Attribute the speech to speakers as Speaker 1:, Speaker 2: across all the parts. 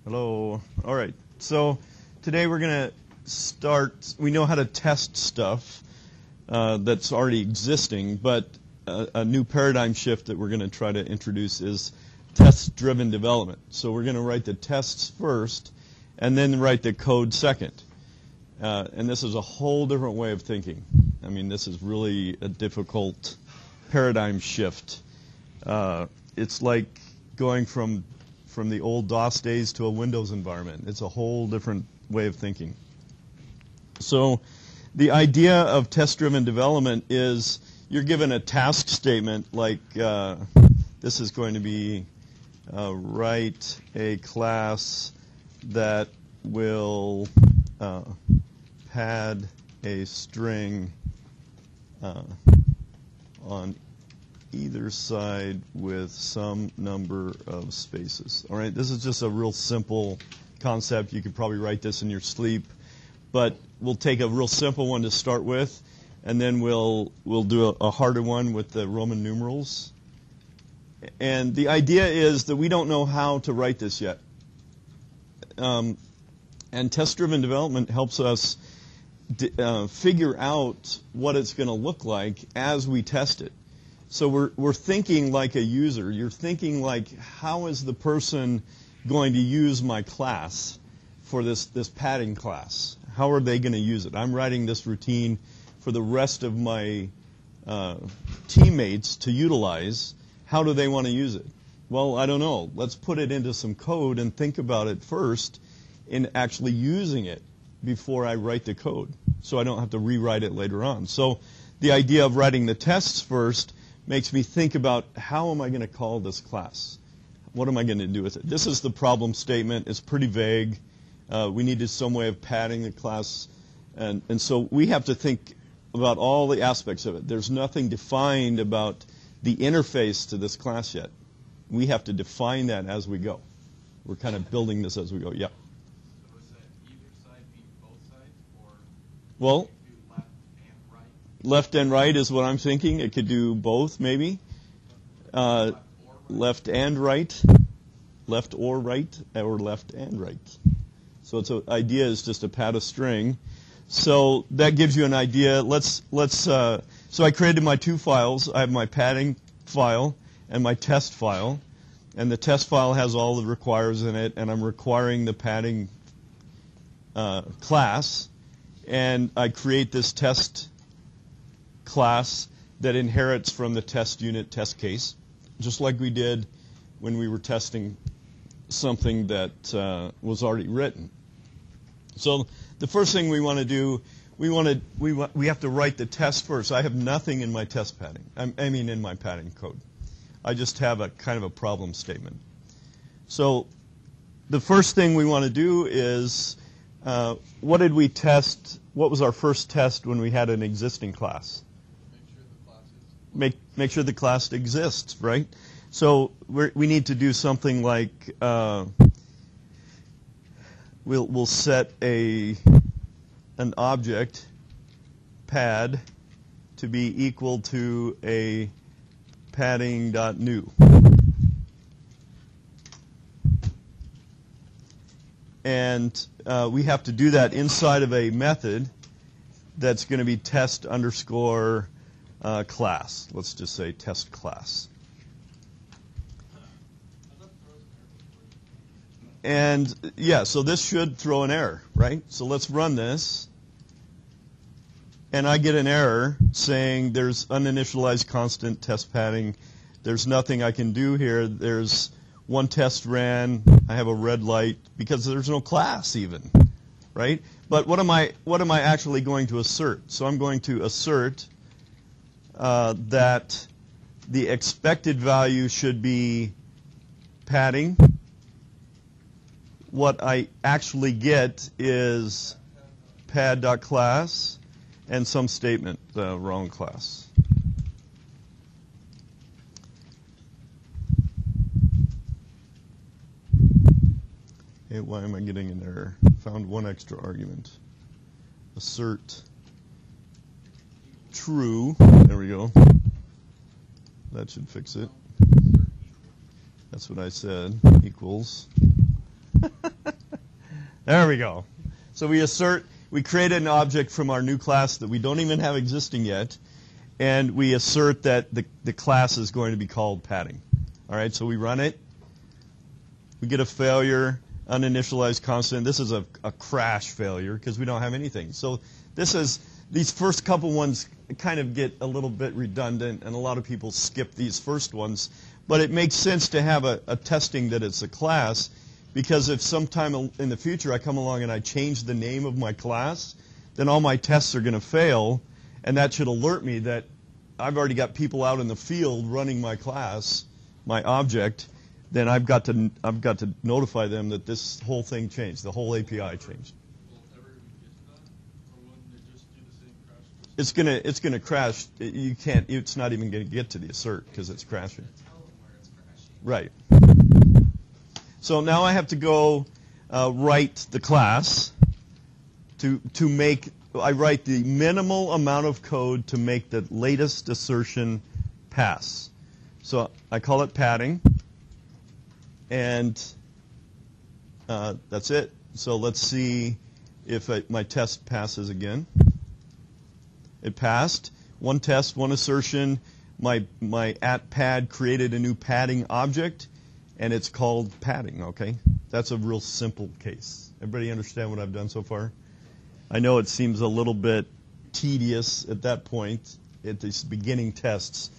Speaker 1: Hello. All right. So today we're going to start. We know how to test stuff that's already existing, but a new paradigm shift that we're going to try to introduce is test-driven development. So we're going to write the tests first and then write the code second. And this is a whole different way of thinking. I mean, this is really a difficult paradigm shift. It's like going from the old DOS days to a Windows environment. It's a whole different way of thinking. So the idea of test-driven development is you're given a task statement like this is going to be write a class that will pad a string on either side with some number of spaces. All right, this is just a real simple concept. You could probably write this in your sleep, but we'll take a real simple one to start with, and then we'll do a harder one with the Roman numerals. And the idea is that we don't know how to write this yet. And test-driven development helps us figure out what it's going to look like as we test it. So we're thinking like a user. You're thinking like, how is the person going to use my class for this padding class? How are they going to use it? I'm writing this routine for the rest of my teammates to utilize. How do they want to use it? Well, I don't know. Let's put it into some code and think about it first in actually using it before I write the code, so I don't have to rewrite it later on. So the idea of writing the tests first makes me think about, how am I going to call this class? What am I going to do with it? This is the problem statement. It's pretty vague. We needed some way of padding the class. And so we have to think about all the aspects of it. There's nothing defined about the interface to this class yet. We have to define that as we go. We're kind of building this as we go. Yeah.
Speaker 2: So is that either side mean both sides, or
Speaker 1: well,
Speaker 2: do left and right?
Speaker 1: Left and right is what I'm thinking. It could do both, maybe. Left and right. Left or right, or left and right. So the idea is just to pad a string. So that gives you an idea. So I created my two files. I have my padding file and my test file. And the test file has all the requires in it, and I'm requiring the padding class. And I create this test class that inherits from the test unit test case, just like we did when we were testing something that was already written. So the first thing we want to do, we have to write the test first. I have nothing in my test padding. I mean in my padding code. I just have a kind of a problem statement. So the first thing we want to do is, what did we test? What was our first test when we had an existing class? Make sure the class exists, right? So we need to do something like we'll set an object pad to be equal to a padding.new. And we have to do that inside of a method that's going to be test underscore class. Let's just say test class. And yeah, so this should throw an error, right? So let's run this. And I get an error saying there's uninitialized constant test padding. There's nothing I can do here. There's one test ran. I have a red light because there's no class even, right? But what am I actually going to assert? So I'm going to assert that the expected value should be padding. What I actually get is pad.class and some statement, the wrong class. Hey, why am I getting an error? Found one extra argument. Assert true. There we go. That should fix it. That's what I said. Equals. There we go. So we created an object from our new class that we don't even have existing yet, and we assert that the class is going to be called padding. All right, so we run it. We get a failure, uninitialized constant. This is a crash failure because we don't have anything. So these first couple ones kind of get a little bit redundant, and a lot of people skip these first ones. But it makes sense to have a testing that it's a class, because if sometime in the future I come along and I change the name of my class, then all my tests are going to fail, and that should alert me that I've already got people out in the field running my class, my object. Then I've got to notify them that this whole thing changed, the whole API changed. It's gonna crash. You can't. It's not even gonna get to the assert because it's crashing. Right. So now I have to go write the class to make. I write the minimal amount of code to make the latest assertion pass. So I call it padding, and that's it. So let's see if my test passes again. It passed. One test, one assertion. My @pad created a new padding object, and it's called padding. Okay, that's a real simple case. Everybody understand what I've done so far? I know it seems a little bit tedious at that point, at these beginning tests,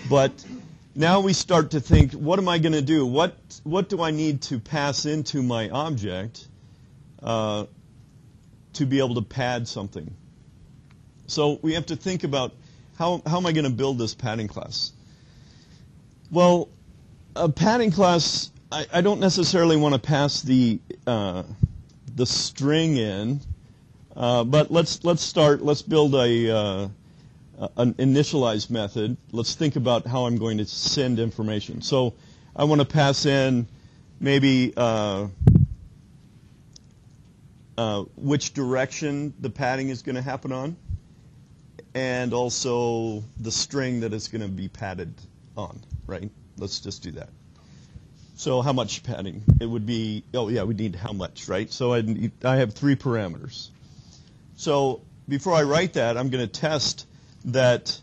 Speaker 1: but now we start to think, what am I going to do? What do I need to pass into my object to be able to pad something? So we have to think about how am I going to build this padding class? Well, a padding class, I don't necessarily want to pass the string in, but let's build an initialize method. Let's think about how I'm going to send information. So I want to pass in maybe which direction the padding is going to happen on, and also the string that it's going to be padded on, right? Let's just do that. So how much padding? It would be, oh yeah, we need how much, right? So I have 3 parameters. So before I write that, I'm going to test that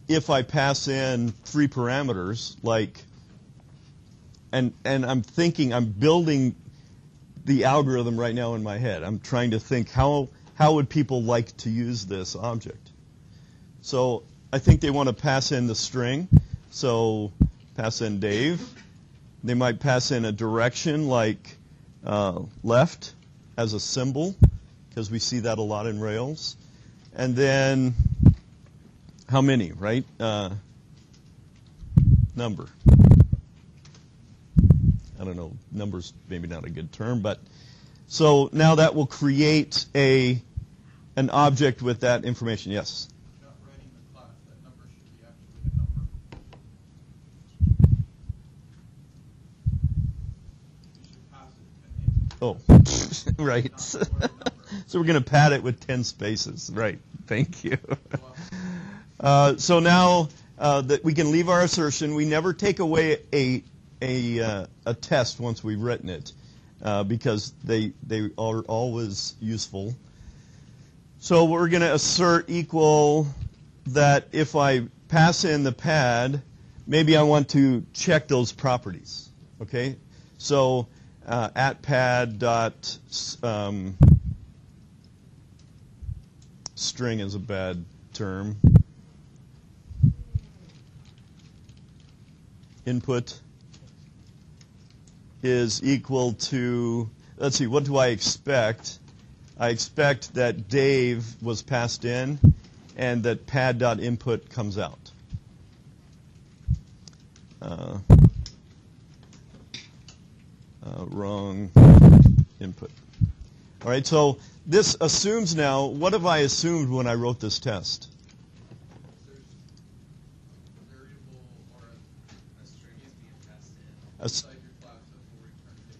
Speaker 1: if I pass in 3 parameters, like, and I'm building the algorithm right now in my head. I'm trying to think how would people like to use this object. So I think they want to pass in the string. So pass in Dave. They might pass in a direction like left as a symbol, because we see that a lot in Rails. And then how many, right? Number. I don't know, number's maybe not a good term, but so now that will create an object with that information. Yes?
Speaker 2: Not writing the class, that number should be actually a number. You should pass it an int.
Speaker 1: Oh, right. So we're going to pad it with 10 spaces. Right. Thank you. So now that we can leave our assertion, we never take away a test once we've written it, because they are always useful. So we're going to assert equal that if I pass in the pad, maybe I want to check those properties. Okay, so @pad dot string is a bad term. Input is equal to, let's see, what do I expect? I expect that Dave was passed in and that pad.input comes out. Wrong input. All right, so this assumes now, what have I assumed when I wrote this test?
Speaker 2: There's a variable or a string is being passed in
Speaker 1: A
Speaker 2: inside your class that will return data.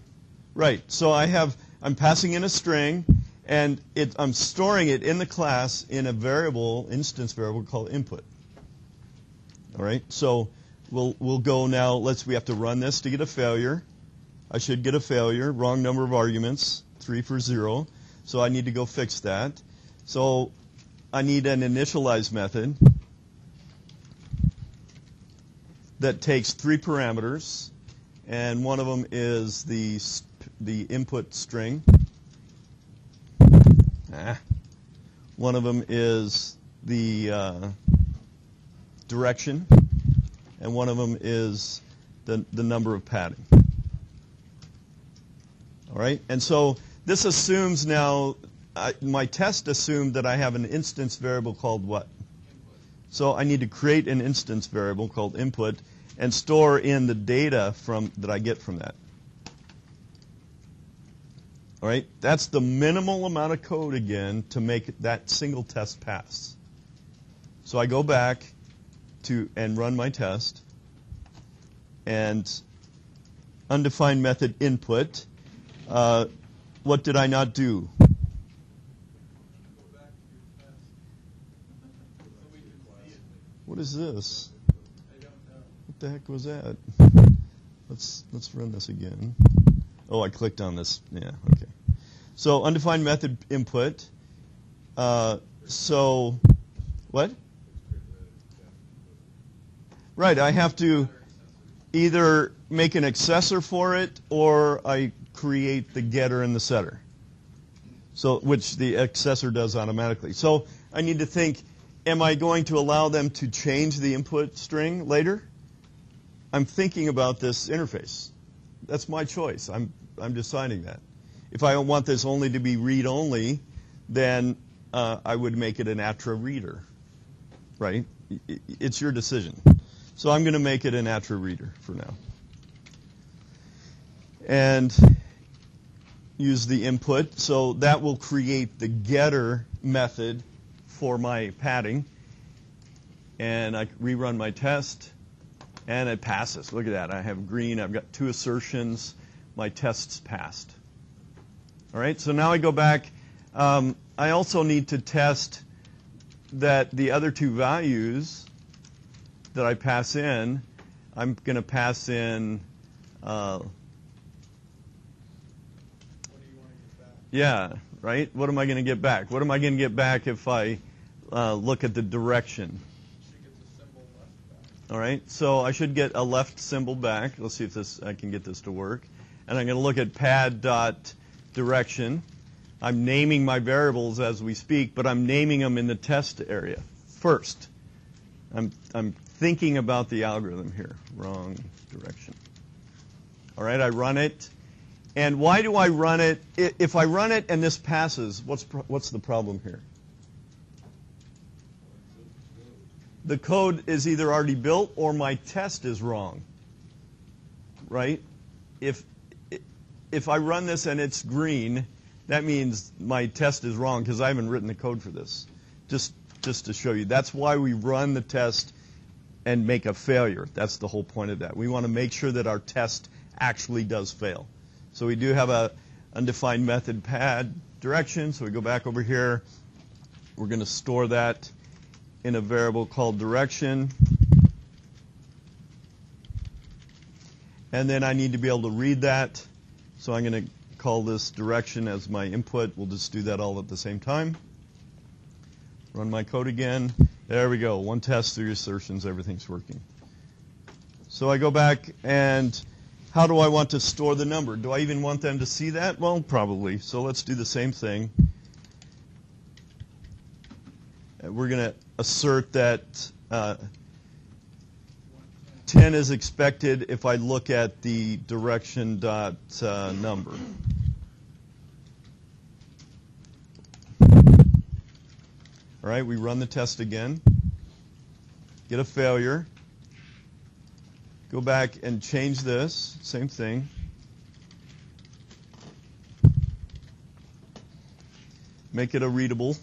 Speaker 1: Right, so I'm passing in a string, and I'm storing it in the class in a variable, instance variable called input. All right, so we'll go now. We have to run this to get a failure. I should get a failure, wrong number of arguments, 3 for 0. So I need to go fix that. So I need an initialize method that takes 3 parameters, and one of them is the input string. One of them is the direction, and one of them is the number of padding. All right, and so this assumes now, my test assumed that I have an instance variable called what?
Speaker 2: Input.
Speaker 1: So I need to create an instance variable called input and store in the data that I get from that. All right, that's the minimal amount of code again to make that single test pass. So I go back and run my test, and undefined method input. What did I not do?
Speaker 2: Go back to your test so we can see it.
Speaker 1: What is this?
Speaker 2: I don't know.
Speaker 1: What the heck was that? Let's run this again. Oh, I clicked on this. Yeah, okay. So undefined method input. So what? Right, I have to either make an accessor for it or I create the getter and the setter. So which the accessor does automatically. So I need to think, am I going to allow them to change the input string later? I'm thinking about this interface. That's my choice. I'm deciding that. If I want this only to be read-only, then I would make it an ATTRA reader, right? It's your decision. So I'm going to make it an ATTRA reader for now. And use the input. So that will create the getter method for my padding. And I rerun my test, and it passes. Look at that. I have green. I've got 2 assertions. My test's passed. All right, so now I go back. I also need to test that the other 2 values that I pass in, I'm going to pass in,
Speaker 2: What do you want to get back?
Speaker 1: yeah, right? What am I going to get back? What am I going to get back if I look at the direction?
Speaker 2: She gets a symbol left back.
Speaker 1: All right, so I should get a left symbol back. Let's see if I can get this to work. And I'm going to look at pad.direction. I'm naming my variables as we speak, but I'm naming them in the test area first. I'm thinking about the algorithm here. Wrong direction. All right, I run it. And why do I run it? If I run it and this passes, what's the problem here? The code is either already built or my test is wrong. Right? If I run this and it's green, that means my test is wrong because I haven't written the code for this. Just to show you. That's why we run the test and make a failure. That's the whole point of that. We want to make sure that our test actually does fail. So we do have a undefined method pad direction. So we go back over here. We're going to store that in a variable called direction. And then I need to be able to read that. So I'm going to call this direction as my input. We'll just do that all at the same time. Run my code again. There we go. 1 test, 3 assertions. Everything's working. So I go back, and how do I want to store the number? Do I even want them to see that? Well, probably. So let's do the same thing. We're going to assert that 10 is expected if I look at the direction dot number. All right, we run the test again, get a failure, go back and change this, same thing. Make it a readable.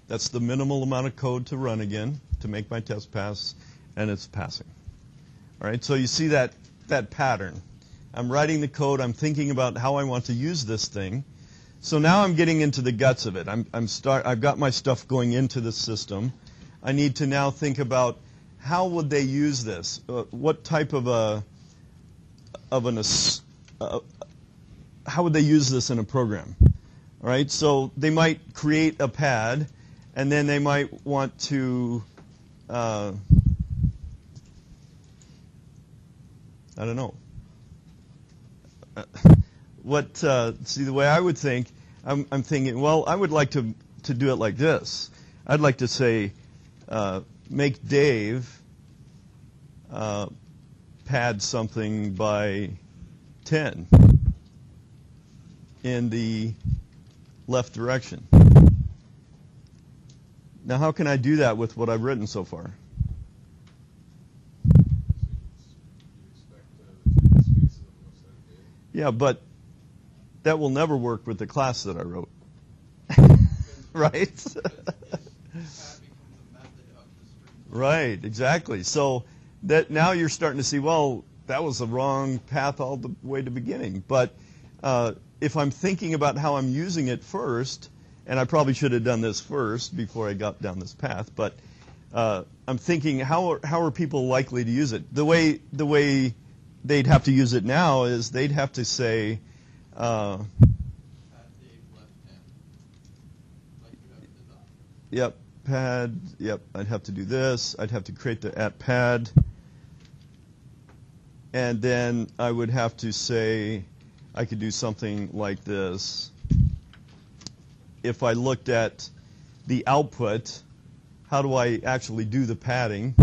Speaker 1: That's the minimal amount of code to run again to make my test pass, and it's passing. All right, so you see that pattern. I'm writing the code, I'm thinking about how I want to use this thing. So now I'm getting into the guts of it. I've got my stuff going into the system. I need to now think about how would they use this? What type of how would they use this in a program? All right, so they might create a pad, and then they might want to, I don't know. See, the way I would think, I'm thinking, well, I would like to do it like this. I'd like to say, make Dave pad something by 10 in the left direction. Now, how can I do that with what I've written so far? Yeah, but that will never work with the class that I wrote. Right? Right, exactly. So that now you're starting to see, well, that was the wrong path all the way to the beginning. But if I'm thinking about how I'm using it first, and I probably should have done this first before I got down this path, but I'm thinking, how are people likely to use it? The way they'd have to use it now is they'd have to say, yep, pad, yep, I'd have to do this. I'd have to create the @pad. And then I would have to say, I could do something like this. If I looked at the output, how do I actually do the padding?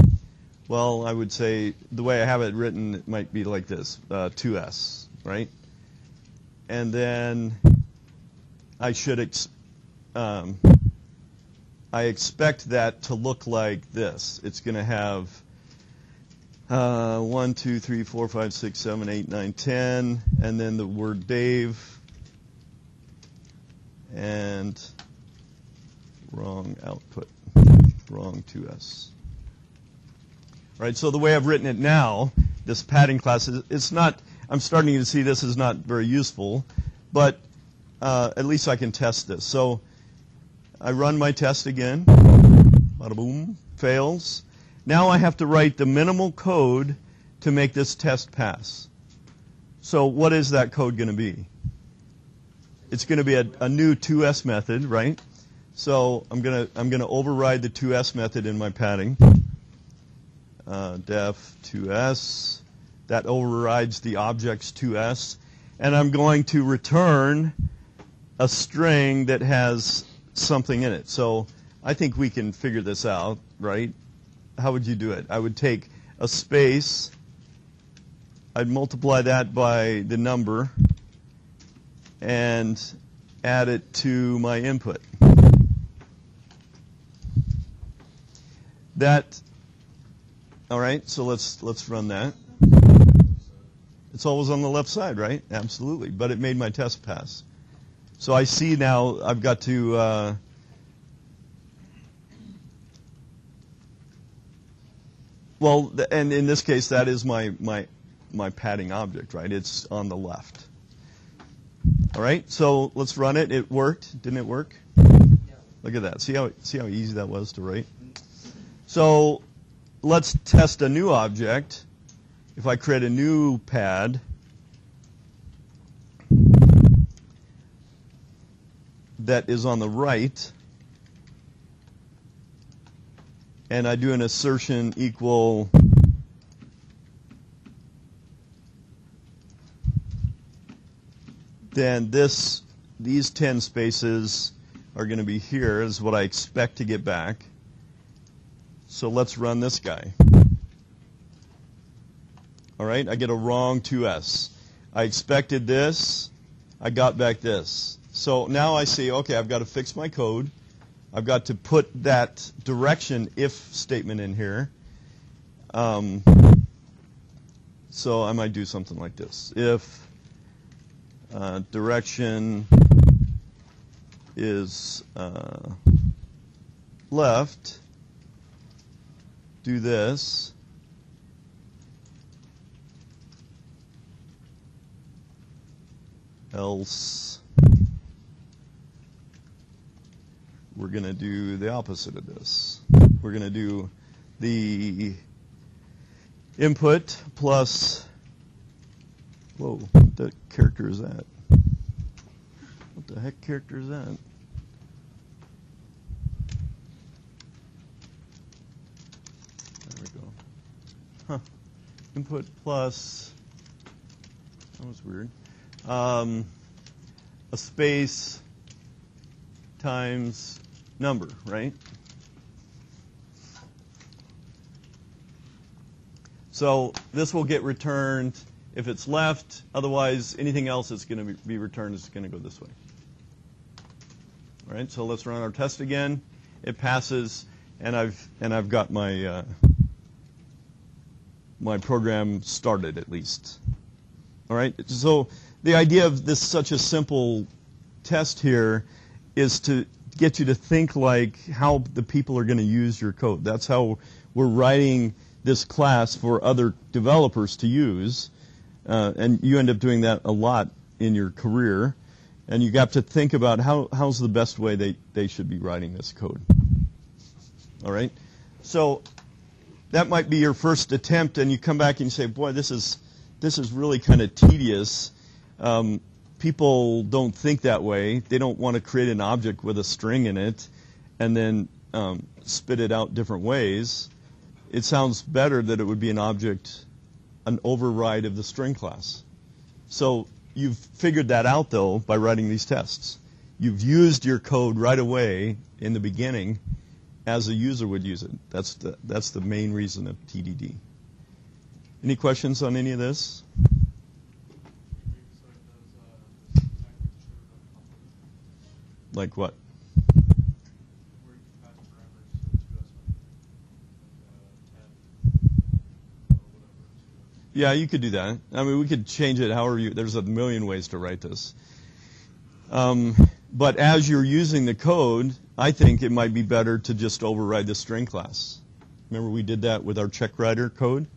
Speaker 1: Well, I would say, the way I have it written, it might be like this, 2S, right? And then I expect that to look like this. It's going to have 1, 2, 3, 4, 5, 6, 7, 8, 9, 10, and then the word Dave, and wrong output, wrong 2S. All right, so the way I've written it now, this padding class, it's not, I'm starting to see this is not very useful, but at least I can test this. So I run my test again, bada boom, fails. Now I have to write the minimal code to make this test pass. So what is that code going to be? It's going to be a new 2S method, right? So I'm going to override the 2S method in my padding. Def 2S. That overrides the object's 2S. And I'm going to return a string that has something in it. So I think we can figure this out, right? How would you do it? I would take a space, I'd multiply that by the number, and add it to my input. That, all right, so let's run that. It's always on the left side, right? Absolutely, but it made my test pass. So I see now I've got to well, and in this case, that is my padding object, right? It's on the left. All right, so let's run it. It worked. Didn't it work? Look at that. See how easy that was to write? So let's test a new object. If I create a new pad, that is on the right, and I do an assertion equal then these 10 spaces are going to be here is what I expect to get back. So let's run this guy. All right, I get a wrong 2S. I expected this, I got back this. So now I see, okay, I've got to fix my code. I've got to put that direction if statement in here. So I might do something like this. If direction is left, do this. Else we're going to do the opposite of this. We're going to do the input plus, whoa, what character is that? What the heck character is that? There we go. Huh. Input plus, that was weird. A space times number, right? So this will get returned if it's left. Otherwise, anything else that's going to be returned is going to go this way. All right. So let's run our test again. It passes, and I've got my my program started at least. All right. So the idea of this such a simple test here is to get you to think like how the people are going to use your code. That's how we're writing this class for other developers to use, and you end up doing that a lot in your career, and you got to think about how's the best way they should be writing this code. All right, so that might be your first attempt, and you come back and you say, boy, this is really kind of tedious. People don't think that way. They don't want to create an object with a string in it and then spit it out different ways. It sounds better that it would be an object, an override of the string class. So you've figured that out, though, by writing these tests. You've used your code right away in the beginning as a user would use it. That's the main reason of TDD. Any questions on any of this? Like what? Yeah, you could do that. I mean, we could change it however you. There's a million ways to write this. But as you're using the code, I think it might be better to just override the string class. Remember we did that with our check writer code?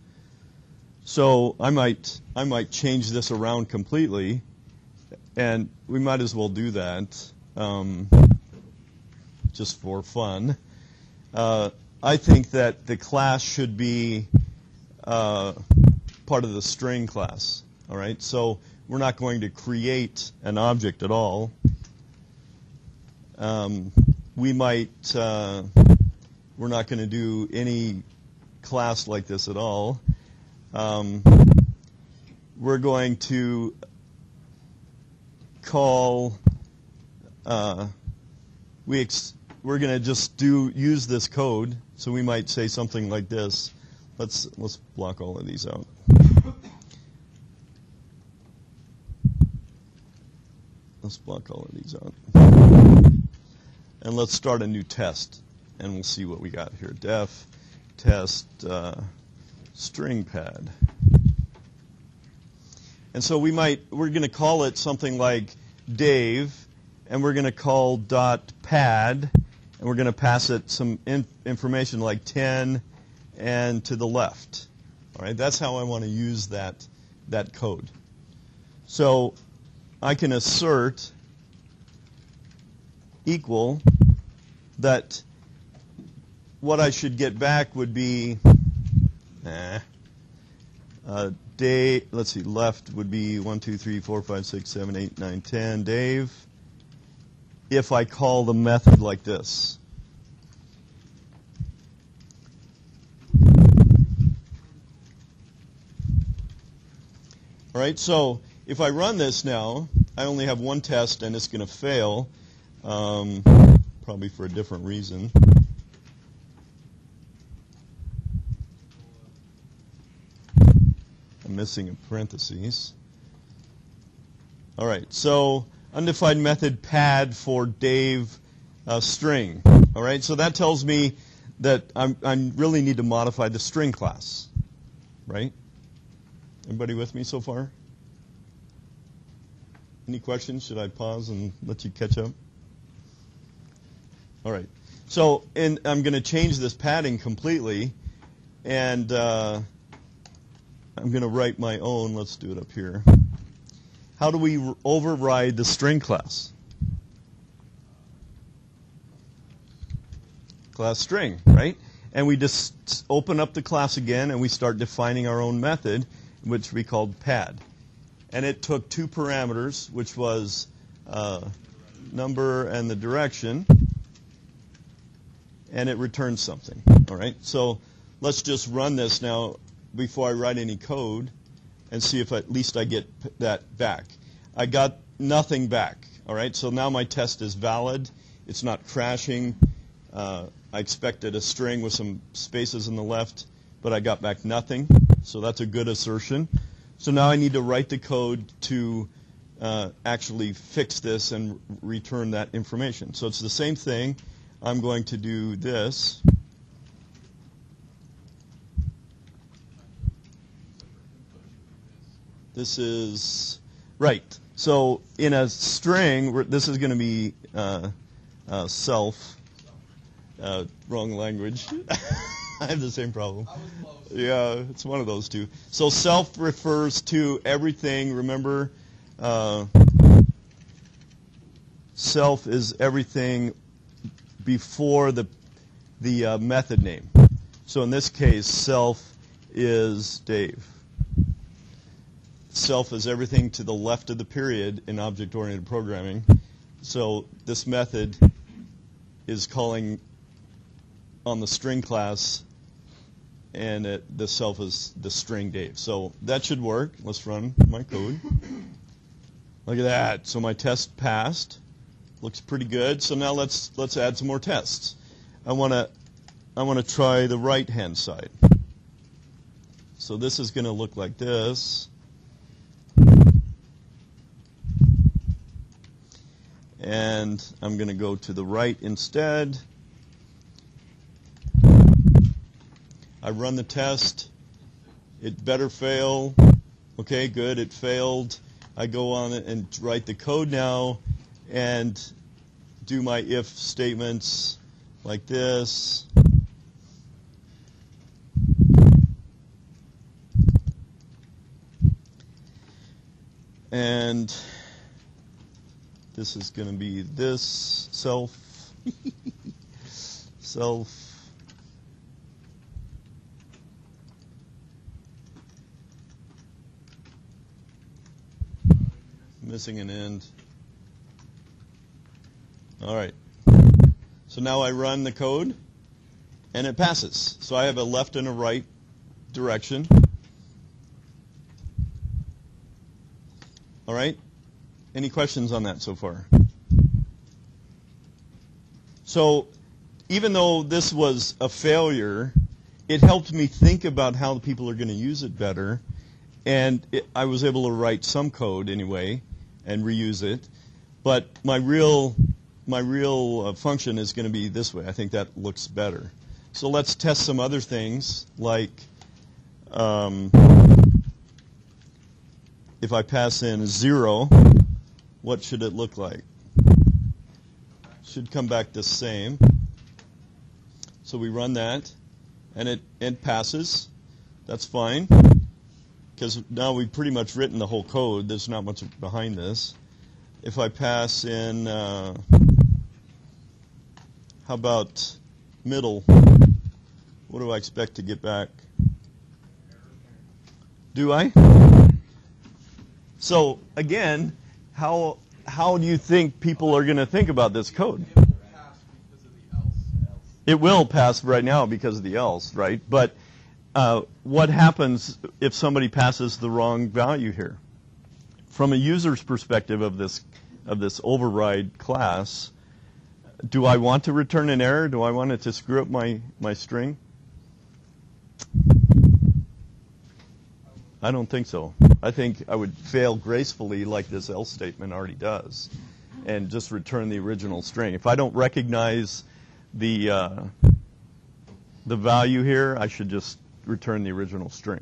Speaker 1: So I might change this around completely, and we might as well do that just for fun. I think that the class should be part of the string class. All right, so we're not going to create an object at all. We might, we're not going to do any class like this at all. We're going to call, we're going to just use this code. So we might say something like this. Let's block all of these out. Let's block all of these out. And let's start a new test, and we'll see what we got here. Def test string pad. And so we're going to call it something like Dave, and we're going to call .pad, and we're going to pass it some information like 10 and to the left. All right, that's how I want to use that code. So I can assert equal that what I should get back would be let's see, left would be 1, 2, 3, 4, 5, 6, 7, 8, 9, 10, Dave, if I call the method like this. All right, so if I run this now, I only have one test and it's going to fail, probably for a different reason. I'm missing a parentheses. All right, so undefined method pad for Dave string. All right, so that tells me that I really need to modify the string class, right? Everybody with me so far? Any questions? Should I pause and let you catch up? All right. So I'm going to change this padding completely, and I'm going to write my own. Let's do it up here. How do we override the string class? Class string, right? and we just open up the class again, and we start defining our own method, which we called pad. And it took two parameters, which was number and the direction, and it returned something. All right, so let's just run this now before I write any code and see if at least I get that back. I got nothing back. All right, so now my test is valid. It's not crashing. I expected a string with some spaces on the left, but I got back nothing. So that's a good assertion. So now I need to write the code to actually fix this and return that information. So it's the same thing. I'm going to do this. This is right. So in a string, this is going to be self. Wrong language. I have the same problem. Yeah, it's one of those two. So self refers to everything. Remember, self is everything before the method name. So in this case, self is Dave. Self is everything to the left of the period in object-oriented programming. So this method is calling on the string class, and the self is the string Dave. So that should work. Let's run my code. Look at that. So my test passed. Looks pretty good. So now let's add some more tests. I want to try the right-hand side. So this is going to look like this. And I'm going to go to the right instead. I run the test. It better fail. Okay, good. It failed. I go on it and write the code now and do my if statements like this. And this is going to be this self, self, missing an end. All right. So now I run the code, and it passes. So I have a left and a right direction. All right. Any questions on that so far? So even though this was a failure, it helped me think about how the people are going to use it better. And I was able to write some code anyway and reuse it. But my real function is going to be this way. I think that looks better. So let's test some other things, like if I pass in 0, what should it look like? Should come back the same. So we run that, and it passes. That's fine, because now we've pretty much written the whole code. There's not much behind this. If I pass in, how about middle? What do I expect to get back? Do I? So again, how do you think people are going to think about this code? It will pass right now because of the else, right? But what happens if somebody passes the wrong value here? From a user's perspective of this override class, do I want to return an error? Do I want it to screw up my string? I don't think so. I think I would fail gracefully like this else statement already does and just return the original string. If I don't recognize the value here, I should just return the original string.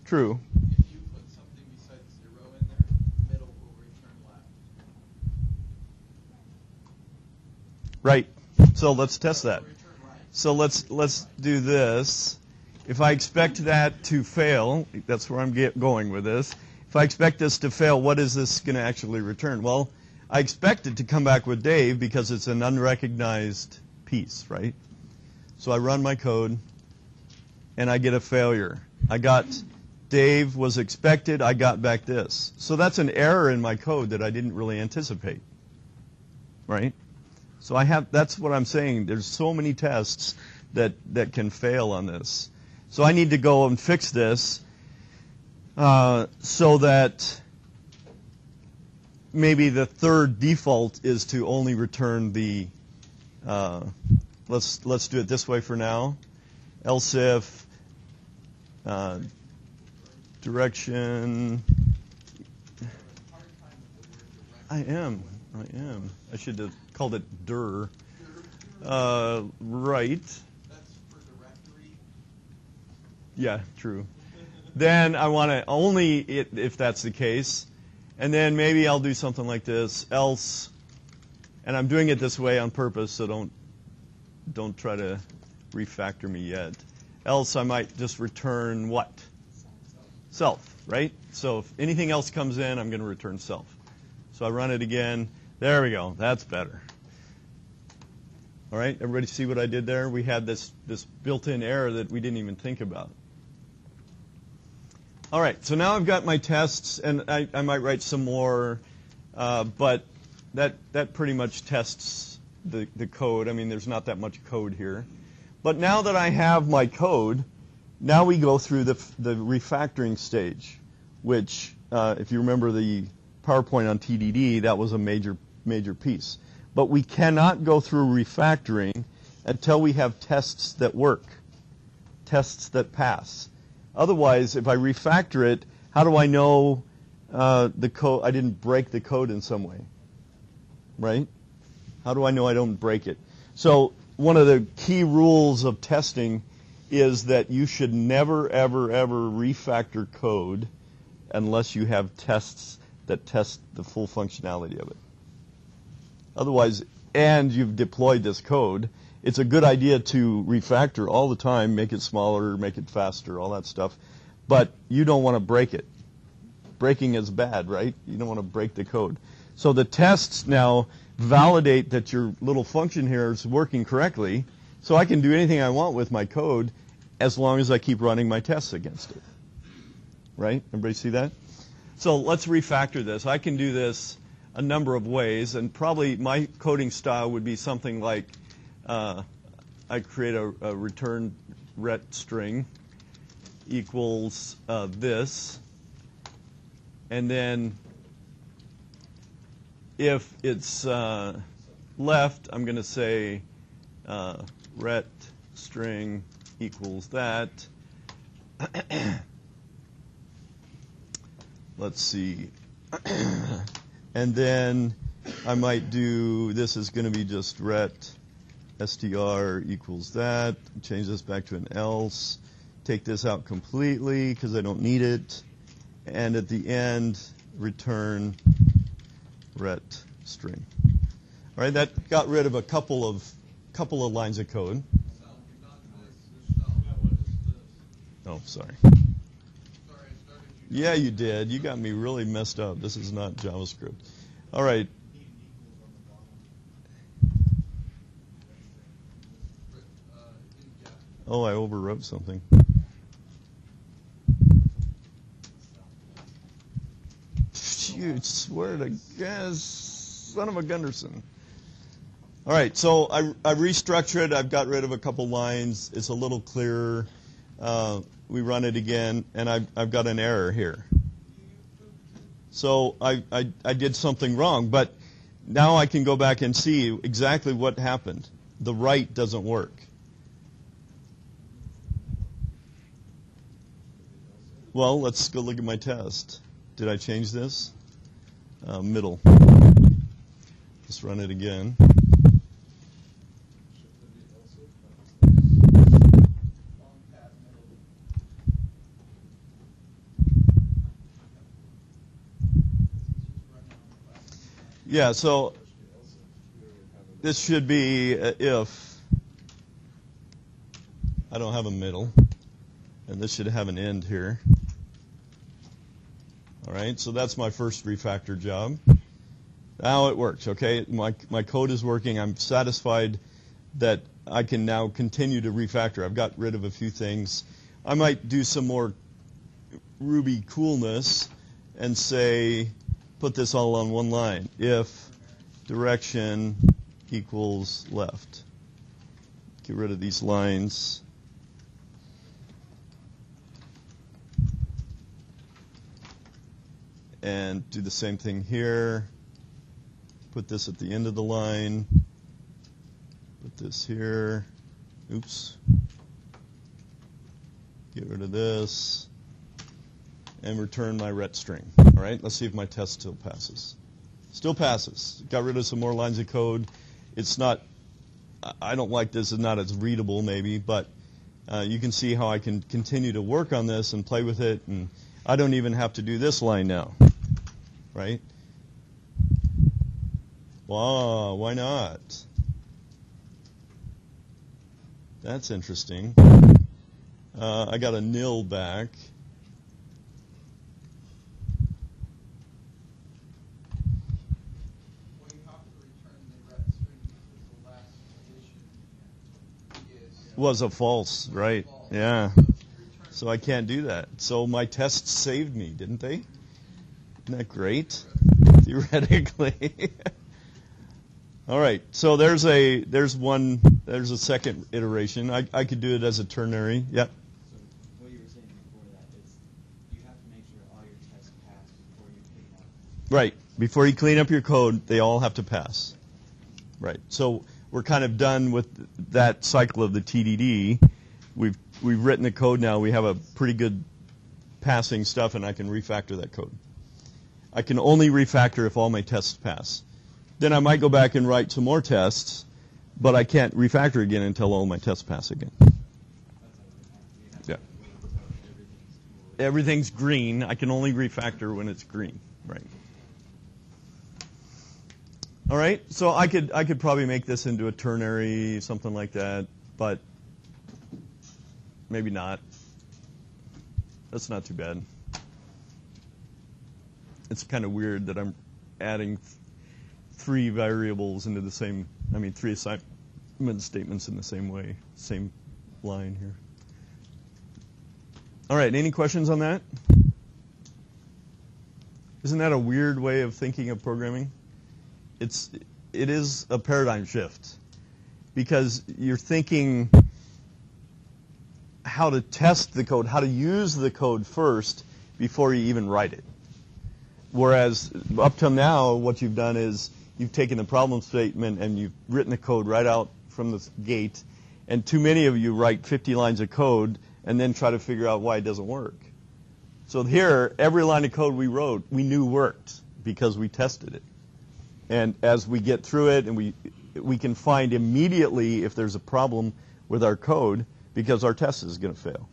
Speaker 1: True.
Speaker 2: If you put something besides 0 in there, middle will return left.
Speaker 1: Right. So let's test that. So let's do this. If I expect that to fail, that's where I'm going with this. If I expect this to fail, what is this going to actually return? Well, I expect it to come back with Dave because it's an unrecognized piece, right? So I run my code, and I get a failure. I got Dave was expected, I got back this. So that's an error in my code that I didn't really anticipate, right? So that's what I'm saying. There's so many tests that can fail on this. So I need to go and fix this so that maybe the third default is to only return the, let's do it this way for now. Else if direction. I am. I should have called it dir. Right.
Speaker 2: That's for directory.
Speaker 1: Yeah, true. Then I want to only if that's the case. And then maybe I'll do something like this, else, and I'm doing it this way on purpose, so don't try to refactor me yet. Else I might just return what? Self, right? So if anything else comes in, I'm going to return self. So I run it again. There we go. That's better. All right, everybody see what I did there? We had this built-in error that we didn't even think about. All right, so now I've got my tests, and I might write some more, but that pretty much tests the code. I mean, there's not that much code here. But now that I have my code, now we go through the refactoring stage, which, if you remember the PowerPoint on TDD, that was a major piece. But we cannot go through refactoring until we have tests that work, tests that pass. Otherwise, if I refactor it, how do I know the code? I didn't break the code in some way, right? How do I know I don't break it? So one of the key rules of testing is that you should never, ever, ever refactor code unless you have tests that test the full functionality of it. Otherwise, and you've deployed this code, it's a good idea to refactor all the time, make it smaller, make it faster, all that stuff. But you don't want to break it. Breaking is bad, right? You don't want to break the code. So the tests now validate that your little function here is working correctly, so I can do anything I want with my code as long as I keep running my tests against it. Right? Everybody see that? So let's refactor this. I can do this a number of ways, and probably my coding style would be something like I create a return ret string equals this, and then if it's left, I'm going to say ret string equals that. Let's see. And then I might do, this is going to be just ret str equals that. Change this back to an else. Take this out completely because I don't need it. And at the end, return ret string. All right, that got rid of a couple of lines of code. Oh, sorry. Yeah, you did. You got me really messed up. This is not JavaScript. All right. Oh, I overwrote something. You swear to God, son of a Gunderson. All right, so I restructured. I've got rid of a couple lines. It's a little clearer. We run it again, and I've got an error here. So I did something wrong, but now I can go back and see exactly what happened. The write doesn't work. Well, let's go look at my test. Did I change this? Middle. Let's run it again. Yeah, so this should be if. I don't have a middle. And this should have an end here. All right, so that's my first refactor job. Now it works, okay? My code is working. I'm satisfied that I can now continue to refactor. I've got rid of a few things. I might do some more Ruby coolness and say, put this all on one line. If direction equals left. Get rid of these lines. And do the same thing here. Put this at the end of the line. Put this here. Oops. Get rid of this. And return my ret string. All right, let's see if my test still passes. Still passes. Got rid of some more lines of code. It's not, I don't like this, it's not as readable maybe, but you can see how I can continue to work on this and play with it, and I don't even have to do this line now, right? Wow, why not? That's interesting. I got a nil back. Was a false, right? Yeah. So I can't do that. So my tests saved me, didn't they? Isn't that great? Theoretically. All right. So there's a second iteration. I could do it as a ternary. Yep.
Speaker 3: So what you were saying before that is you have to make sure all your tests pass before you clean up.
Speaker 1: Right. Before you clean up your code, they all have to pass. Right. So we're kind of done with that cycle of the TDD. We've written the code now. We have a pretty good passing stuff, and I can refactor that code. I can only refactor if all my tests pass. Then I might go back and write some more tests, but I can't refactor again until all my tests pass again. Yeah. Everything's green. I can only refactor when it's green. Right. All right, so I could probably make this into a ternary, something like that, but maybe not. That's not too bad. It's kind of weird that I'm adding three variables into the same, three assignment statements in the same way, same line here. All right, any questions on that? Isn't that a weird way of thinking of programming? It is a paradigm shift because you're thinking how to test the code, how to use the code first before you even write it. Whereas up till now, what you've done is you've taken the problem statement and you've written the code right out from the gate, and too many of you write 50 lines of code and then try to figure out why it doesn't work. So here, every line of code we wrote, we knew worked because we tested it. And as we get through it, and we can find immediately if there's a problem with our code because our test is going to fail.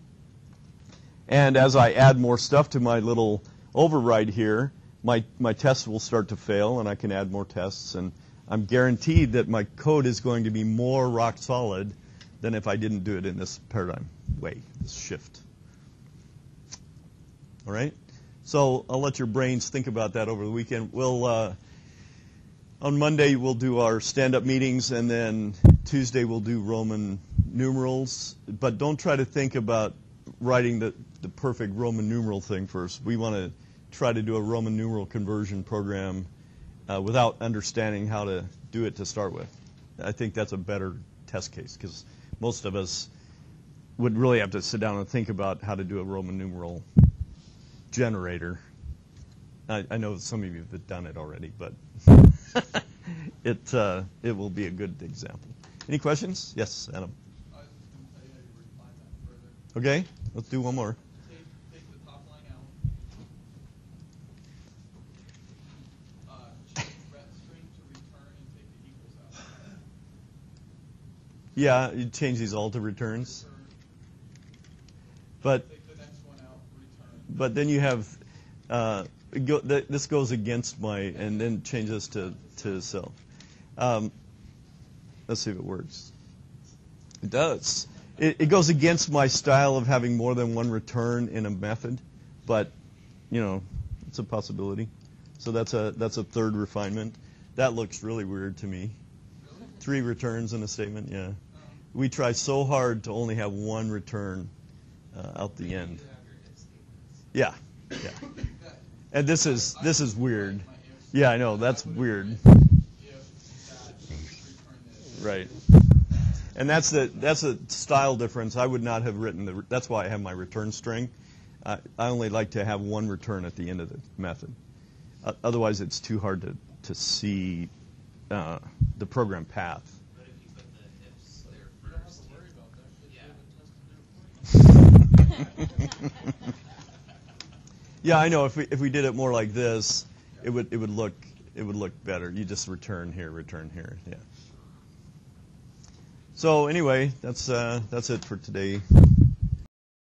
Speaker 1: And as I add more stuff to my little override here, my tests will start to fail, and I can add more tests. And I'm guaranteed that my code is going to be more rock solid than if I didn't do it in this paradigm way, this shift. All right? So I'll let your brains think about that over the weekend. On Monday, we'll do our stand-up meetings, and then Tuesday we'll do Roman numerals. But don't try to think about writing the perfect Roman numeral thing first. We want to try to do a Roman numeral conversion program without understanding how to do it to start with. I think that's a better test case because most of us would really have to sit down and think about how to do a Roman numeral generator. I know some of you have done it already, but it will be a good example. Any questions? Yes, Adam.
Speaker 2: I was just going to tell you how you refine that further.
Speaker 1: Okay, let's do one more.
Speaker 2: Take the top line out. Change ret string to return and take the equals out.
Speaker 1: Yeah, you change these all to returns. But
Speaker 2: Take the next one out, return.
Speaker 1: but then you have this goes against my, and then change this to self. Let's see if it works. It does. It goes against my style of having more than one return in a method, but it's a possibility. So that's a third refinement. That looks really weird to me.
Speaker 2: Really?
Speaker 1: 3 returns in a statement, yeah.
Speaker 2: Oh.
Speaker 1: We try so hard to only have 1 return out the end.
Speaker 2: You have your if statements.
Speaker 1: Yeah, yeah.
Speaker 2: That-
Speaker 1: And this is weird.
Speaker 2: my if
Speaker 1: Yeah, I know, that's
Speaker 2: that would
Speaker 1: weird.
Speaker 2: If that return this.
Speaker 1: Right. And that's a style difference. I would not have written that's why I have my return string. I only like to have 1 return at the end of the method. Otherwise, it's too hard to see the program path.
Speaker 4: But if you put the ifs
Speaker 2: You
Speaker 4: there
Speaker 2: don't have
Speaker 4: first,
Speaker 2: to worry about that. Because
Speaker 4: Yeah.
Speaker 2: you have a test to do it for you.
Speaker 1: Yeah, I know. If we did it more like this, it would look better. You just return here, yeah. So anyway, that's it for today.